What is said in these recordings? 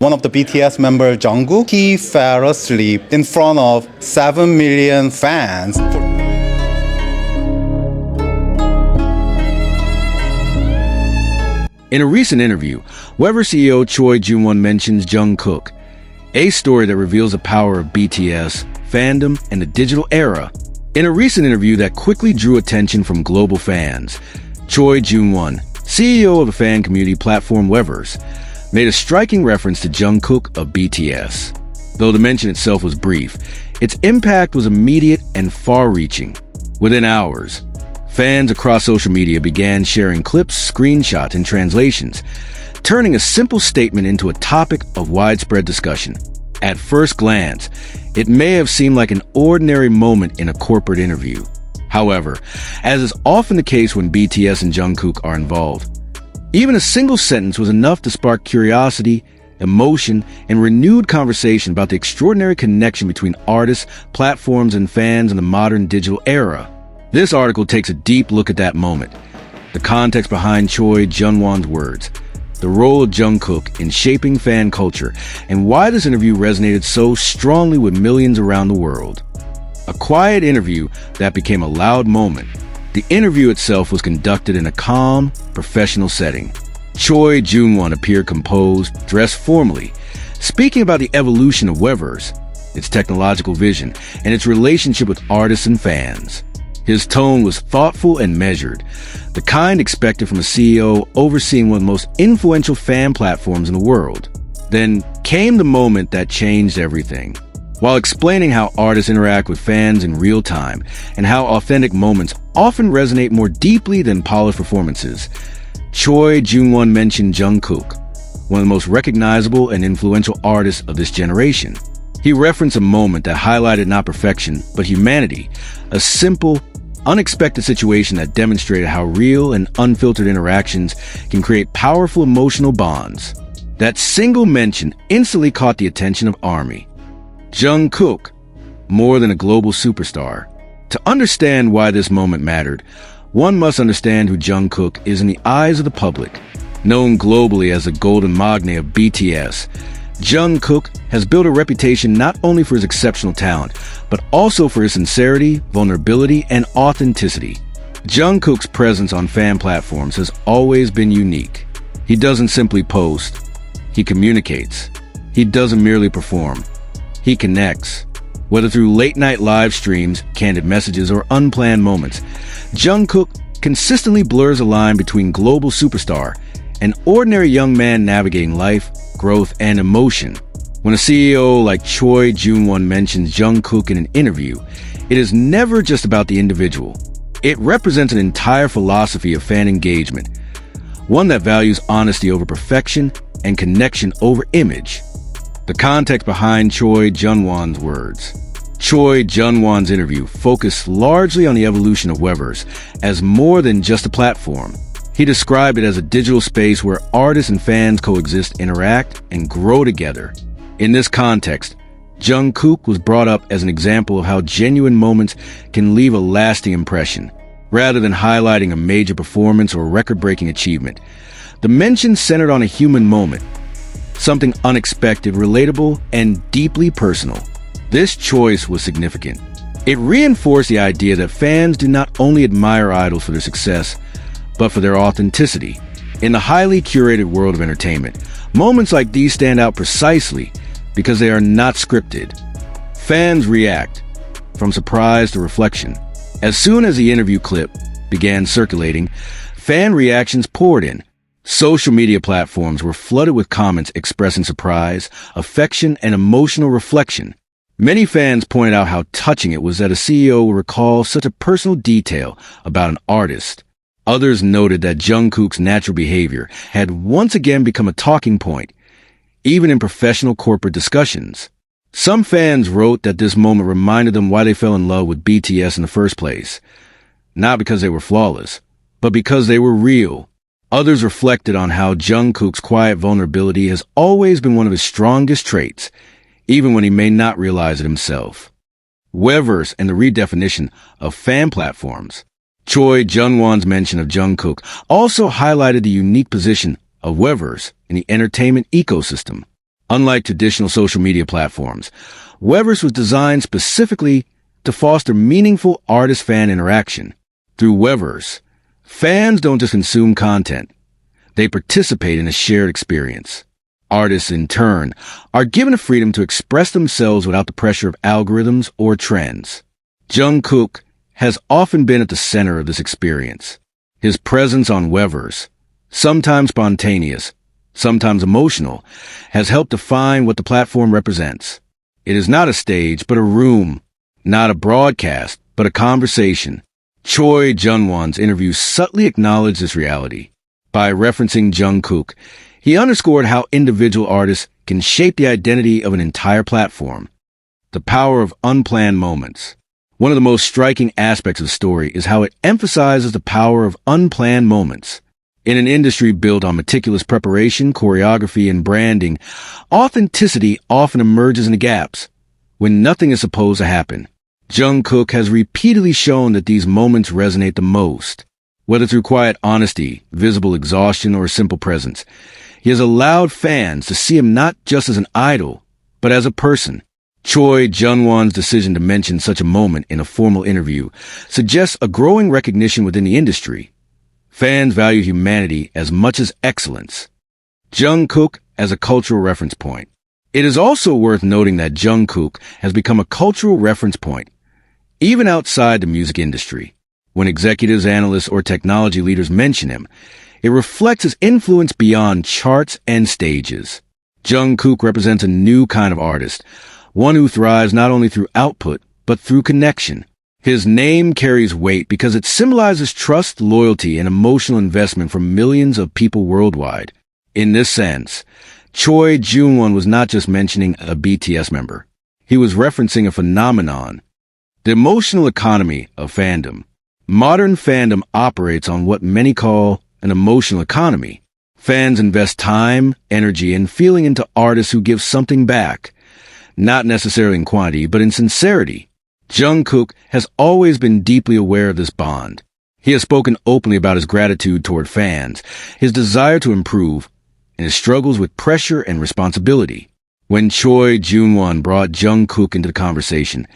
One of the BTS member, Jungkook, he fell asleep in front of 7 million fans. In a recent interview, Weverse CEO Choi Junwon mentions Jungkook, a story that reveals the power of BTS, fandom, and the digital era. In a recent interview that quickly drew attention from global fans, Choi Junwon, CEO of the fan community platform Weverse, made a striking reference to Jungkook of BTS. Though the mention itself was brief, its impact was immediate and far-reaching. Within hours, fans across social media began sharing clips, screenshots, and translations, turning a simple statement into a topic of widespread discussion. At first glance, it may have seemed like an ordinary moment in a corporate interview. However, as is often the case when BTS and Jungkook are involved, even a single sentence was enough to spark curiosity, emotion, and renewed conversation about the extraordinary connection between artists, platforms, and fans in the modern digital era. This article takes a deep look at that moment, the context behind Choi Junwon's words, the role of Jungkook in shaping fan culture, and why this interview resonated so strongly with millions around the world. A quiet interview that became a loud moment. The interview itself was conducted in a calm, professional setting. Choi Junwon appeared composed, dressed formally, speaking about the evolution of Weverse, its technological vision, and its relationship with artists and fans. His tone was thoughtful and measured, the kind expected from a CEO overseeing one of the most influential fan platforms in the world. Then came the moment that changed everything. While explaining how artists interact with fans in real time and how authentic moments often resonate more deeply than polished performances, Choi Junwon mentioned Jungkook, one of the most recognizable and influential artists of this generation. He referenced a moment that highlighted not perfection, but humanity, a simple, unexpected situation that demonstrated how real and unfiltered interactions can create powerful emotional bonds. That single mention instantly caught the attention of ARMY. Jungkook, more than a global superstar. To understand why this moment mattered, one must understand who Jungkook is in the eyes of the public. Known globally as the golden magne of BTS, Jungkook has built a reputation not only for his exceptional talent, but also for his sincerity, vulnerability, and authenticity. Jungkook's presence on fan platforms has always been unique. He doesn't simply post, he communicates. He doesn't merely perform. He connects. Whether through late-night live streams, candid messages, or unplanned moments, Jungkook consistently blurs a line between global superstar and ordinary young man navigating life, growth, and emotion. When a CEO like Choi Junwon mentions Jungkook in an interview, it is never just about the individual. It represents an entire philosophy of fan engagement, one that values honesty over perfection and connection over image. The context behind Choi Junwon's words. Choi Junwon's interview focused largely on the evolution of Weverse as more than just a platform. He described it as a digital space where artists and fans coexist, interact, and grow together. In this context, Jungkook was brought up as an example of how genuine moments can leave a lasting impression. Rather than highlighting a major performance or record-breaking achievement, the mention centered on a human moment, something unexpected, relatable, and deeply personal. This choice was significant. It reinforced the idea that fans do not only admire idols for their success, but for their authenticity. In the highly curated world of entertainment, moments like these stand out precisely because they are not scripted. Fans react, from surprise to reflection. As soon as the interview clip began circulating, fan reactions poured in. Social media platforms were flooded with comments expressing surprise, affection, and emotional reflection. Many fans pointed out how touching it was that a CEO would recall such a personal detail about an artist. Others noted that Jungkook's natural behavior had once again become a talking point, even in professional corporate discussions. Some fans wrote that this moment reminded them why they fell in love with BTS in the first place. Not because they were flawless, but because they were real. Others reflected on how Jungkook's quiet vulnerability has always been one of his strongest traits, even when he may not realize it himself. Weverse and the redefinition of fan platforms. Choi Junwon's mention of Jungkook also highlighted the unique position of Weverse in the entertainment ecosystem. Unlike traditional social media platforms, Weverse was designed specifically to foster meaningful artist-fan interaction. Through Weverse, fans don't just consume content, they participate in a shared experience. Artists, in turn, are given the freedom to express themselves without the pressure of algorithms or trends. Jungkook has often been at the center of this experience. His presence on Weverse, sometimes spontaneous, sometimes emotional, has helped define what the platform represents. It is not a stage, but a room, not a broadcast, but a conversation. Choi Junwon's interview subtly acknowledged this reality. By referencing Jungkook, he underscored how individual artists can shape the identity of an entire platform. The power of unplanned moments. One of the most striking aspects of the story is how it emphasizes the power of unplanned moments. In an industry built on meticulous preparation, choreography, and branding, authenticity often emerges in the gaps, when nothing is supposed to happen. Jungkook has repeatedly shown that these moments resonate the most. Whether through quiet honesty, visible exhaustion, or simple presence, he has allowed fans to see him not just as an idol, but as a person. Choi Junwon's decision to mention such a moment in a formal interview suggests a growing recognition within the industry. Fans value humanity as much as excellence. Jungkook as a cultural reference point. It is also worth noting that Jungkook has become a cultural reference point, even outside the music industry. When executives, analysts, or technology leaders mention him, it reflects his influence beyond charts and stages. Jungkook represents a new kind of artist, one who thrives not only through output, but through connection. His name carries weight because it symbolizes trust, loyalty, and emotional investment from millions of people worldwide. In this sense, Choi Junwon was not just mentioning a BTS member. He was referencing a phenomenon, the emotional economy of fandom. Modern fandom operates on what many call an emotional economy. Fans invest time, energy, and feeling into artists who give something back, not necessarily in quantity, but in sincerity. Jungkook has always been deeply aware of this bond. He has spoken openly about his gratitude toward fans, his desire to improve, and his struggles with pressure and responsibility. When Choi Junwon brought Jungkook into the conversation,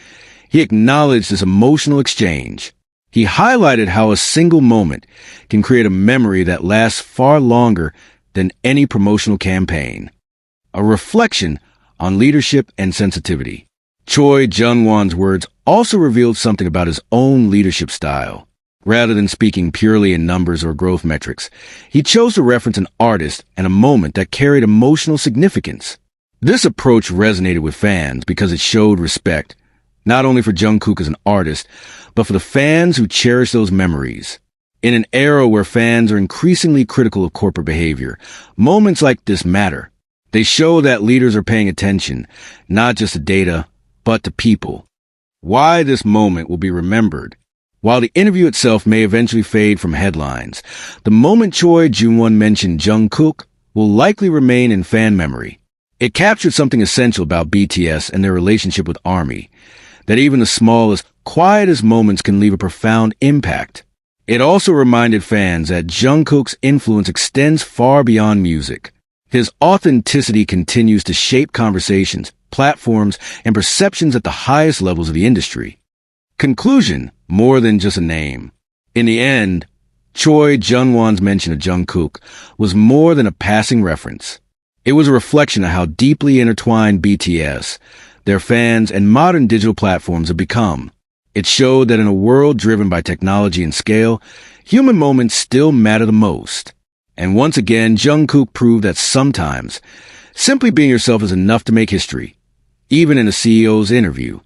he acknowledged this emotional exchange. He highlighted how a single moment can create a memory that lasts far longer than any promotional campaign. A reflection on leadership and sensitivity. Choi Junwon's words also revealed something about his own leadership style. Rather than speaking purely in numbers or growth metrics, he chose to reference an artist and a moment that carried emotional significance. This approach resonated with fans because it showed respect, not only for Jungkook as an artist, but for the fans who cherish those memories. In an era where fans are increasingly critical of corporate behavior, moments like this matter. They show that leaders are paying attention, not just to data, but to people. Why this moment will be remembered. While the interview itself may eventually fade from headlines, the moment Choi Junwon mentioned Jungkook will likely remain in fan memory. It captured something essential about BTS and their relationship with ARMY, that even the smallest, quietest moments can leave a profound impact. It also reminded fans that Jungkook's influence extends far beyond music. His authenticity continues to shape conversations, platforms, and perceptions at the highest levels of the industry. Conclusion, more than just a name. In the end, Choi Junwon's mention of Jungkook was more than a passing reference. It was a reflection of how deeply intertwined BTS, their fans, and modern digital platforms have become. It showed that in a world driven by technology and scale, human moments still matter the most. And once again, Jungkook proved that sometimes, simply being yourself is enough to make history, even in a CEO's interview.